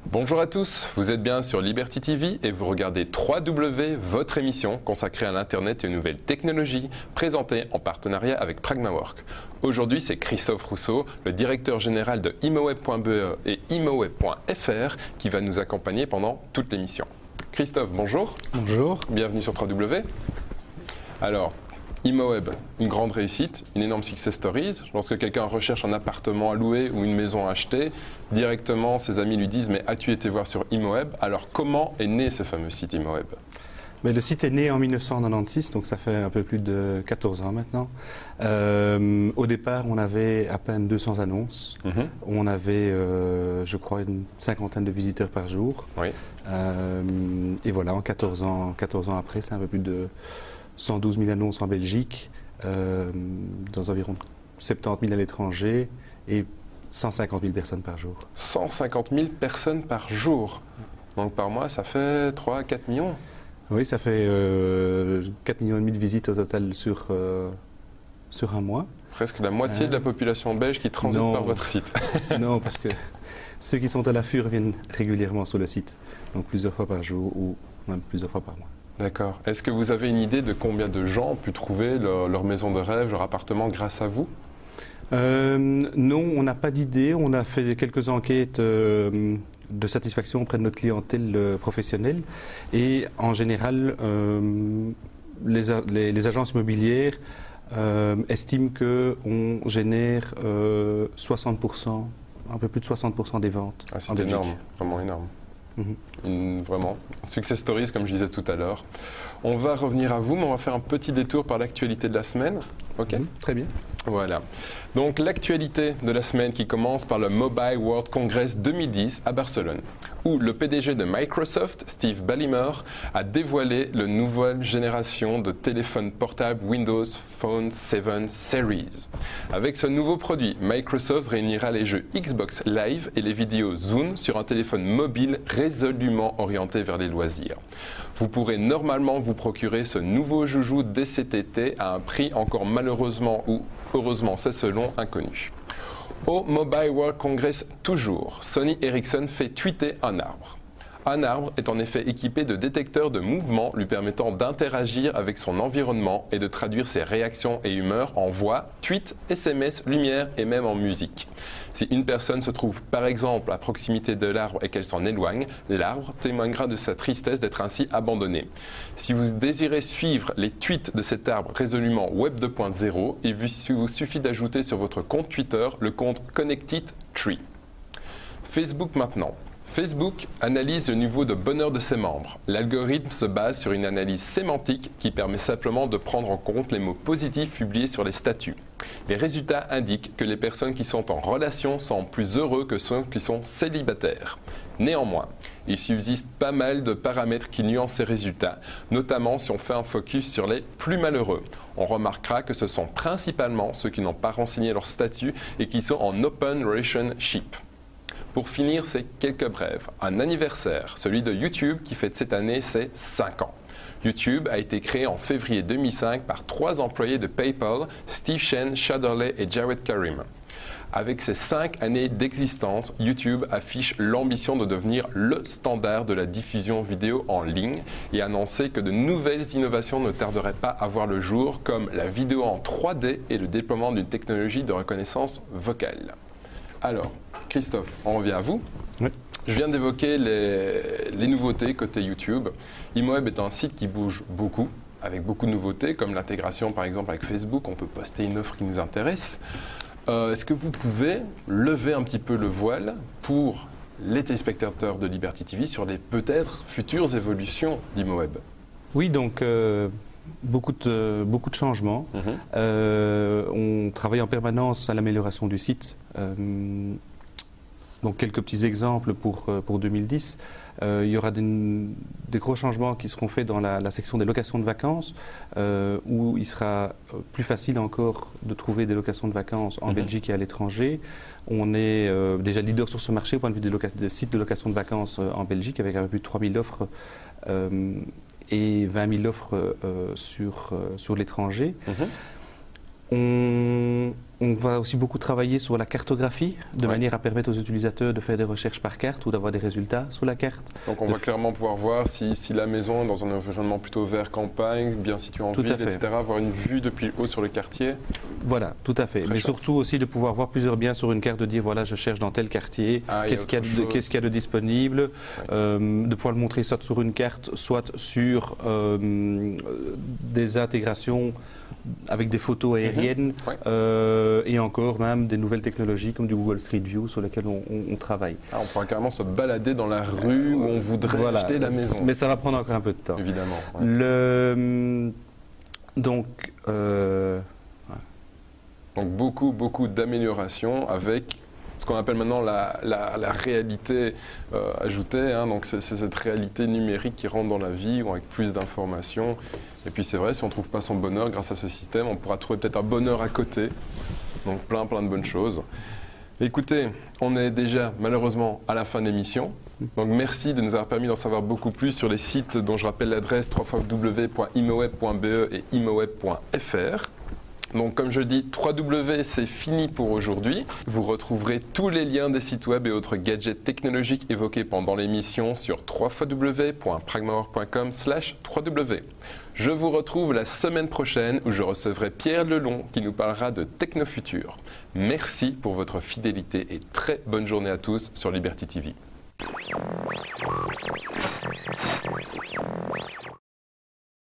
Bonjour à tous, vous êtes bien sur Liberty TV et vous regardez 3W, votre émission consacrée à l'Internet et aux nouvelles technologies, présentée en partenariat avec Pragmawork. Aujourd'hui, c'est Christophe Rousseau, le directeur général de imoweb.be et imoweb.fr, qui va nous accompagner pendant toute l'émission. Christophe, bonjour. Bonjour. Bienvenue sur 3W. Alors, imoweb, une grande réussite, une énorme success stories. Je pense que quelqu'un recherche un appartement à louer ou une maison à acheter. Directement, ses amis lui disent « Mais as-tu été voir sur imoweb ?» Alors, comment est né ce fameux site imoweb? Mais le site est né en 1996, donc ça fait un peu plus de 14 ans maintenant. Au départ, on avait à peine 200 annonces. On avait, je crois, une cinquantaine de visiteurs par jour. Oui. Et voilà, en 14 ans après, c'est un peu plus de 112 000 annonces en Belgique, dans environ 70 000 à l'étranger et 150 000 personnes par jour. 150 000 personnes par jour. Donc par mois, ça fait 3-4 millions. Oui, ça fait 4,5 millions de visites au total sur un mois. Presque la moitié de la population belge qui transite par votre site. Non, parce que ceux qui sont à l'affût viennent régulièrement sur le site, donc plusieurs fois par jour ou même plusieurs fois par mois. D'accord. Est-ce que vous avez une idée de combien de gens ont pu trouver leur maison de rêve, leur appartement grâce à vous? Non, on n'a pas d'idée. On a fait quelques enquêtes de satisfaction auprès de notre clientèle professionnelle. Et en général, les agences immobilières estiment qu'on génère 60%, un peu plus de 60% des ventes. Ah, c'est énorme, vraiment énorme. Vraiment, success stories comme je disais tout à l'heure. On va revenir à vous, mais on va faire un petit détour par l'actualité de la semaine. Ok. Très bien. Voilà. Donc l'actualité de la semaine qui commence par le Mobile World Congress 2010 à Barcelone, où le PDG de Microsoft, Steve Ballmer, a dévoilé la nouvelle génération de téléphones portables Windows Phone 7 Series. Avec ce nouveau produit, Microsoft réunira les jeux Xbox Live et les vidéos Zoom sur un téléphone mobile résolument orienté vers les loisirs. Vous pourrez normalement vous procurer ce nouveau joujou dès cet été à un prix encore malheureusement ou heureusement, c'est selon, inconnu. Au Mobile World Congress toujours, Sony Ericsson fait tweeter un arbre. Un arbre est en effet équipé de détecteurs de mouvement lui permettant d'interagir avec son environnement et de traduire ses réactions et humeurs en voix, tweets, SMS, lumière et même en musique. Si une personne se trouve par exemple à proximité de l'arbre et qu'elle s'en éloigne, l'arbre témoignera de sa tristesse d'être ainsi abandonné. Si vous désirez suivre les tweets de cet arbre résolument Web 2.0, il vous suffit d'ajouter sur votre compte Twitter le compte Connected Tree. Facebook maintenant. Facebook analyse le niveau de bonheur de ses membres. L'algorithme se base sur une analyse sémantique qui permet simplement de prendre en compte les mots positifs publiés sur les statuts. Les résultats indiquent que les personnes qui sont en relation sont plus heureux que ceux qui sont célibataires. Néanmoins, il subsiste pas mal de paramètres qui nuancent ces résultats, notamment si on fait un focus sur les plus malheureux. On remarquera que ce sont principalement ceux qui n'ont pas renseigné leur statut et qui sont en open relationship. Pour finir, c'est quelques brèves. Un anniversaire, celui de YouTube qui fête cette année ses 5 ans. YouTube a été créé en février 2005 par 3 employés de PayPal, Steve Chen, Shadowley et Jared Karim. Avec ses 5 années d'existence, YouTube affiche l'ambition de devenir le standard de la diffusion vidéo en ligne et annoncer que de nouvelles innovations ne tarderaient pas à voir le jour, comme la vidéo en 3D et le déploiement d'une technologie de reconnaissance vocale. Alors, Christophe, on revient à vous. Oui. Je viens d'évoquer les nouveautés côté YouTube. imoweb est un site qui bouge beaucoup, avec beaucoup de nouveautés, comme l'intégration par exemple avec Facebook. On peut poster une offre qui nous intéresse. Est-ce que vous pouvez lever un petit peu le voile pour les téléspectateurs de Liberty TV sur les peut-être futures évolutions d'imoweb? Oui, donc beaucoup de changements. On travaille en permanence à l'amélioration du site. Donc quelques petits exemples pour 2010. Il y aura des gros changements qui seront faits dans la section des locations de vacances, où il sera plus facile encore de trouver des locations de vacances en Belgique et à l'étranger. On est déjà leader sur ce marché au point de vue des sites de location de vacances en Belgique, avec un peu plus de 3000 offres et 20 000 offres sur l'étranger. On On va aussi beaucoup travailler sur la cartographie, de manière à permettre aux utilisateurs de faire des recherches par carte ou d'avoir des résultats sur la carte. Donc on va clairement pouvoir voir si la maison est dans un environnement plutôt vert campagne, bien situé en ville, etc. Avoir une vue depuis le haut sur le quartier. Voilà, tout à fait. Mais surtout aussi de pouvoir voir plusieurs biens sur une carte, de dire voilà, je cherche dans tel quartier, qu'est-ce qu'il y a de disponible, de pouvoir le montrer soit sur une carte, soit sur des intégrations avec des photos aériennes et encore même des nouvelles technologies comme du Google Street View sur lesquelles on travaille. On pourra carrément se balader dans la rue où on voudrait acheter la maison. Mais ça va prendre encore un peu de temps. Évidemment. Donc beaucoup d'améliorations avec ce qu'on appelle maintenant la réalité ajoutée. Donc c'est cette réalité numérique qui rentre dans la vie avec plus d'informations. Et puis c'est vrai, si on ne trouve pas son bonheur grâce à ce système, on pourra trouver peut-être un bonheur à côté. Donc plein de bonnes choses. Écoutez, on est déjà malheureusement à la fin de l'émission. Donc merci de nous avoir permis d'en savoir beaucoup plus sur les sites dont je rappelle l'adresse www.imoweb.be et imoweb.fr. Donc comme je dis, 3W c'est fini pour aujourd'hui. Vous retrouverez tous les liens des sites web et autres gadgets technologiques évoqués pendant l'émission sur www.pragmawork.com/3W. Je vous retrouve la semaine prochaine où je recevrai Pierre Lelon qui nous parlera de Technofutur. Merci pour votre fidélité et très bonne journée à tous sur Liberty TV.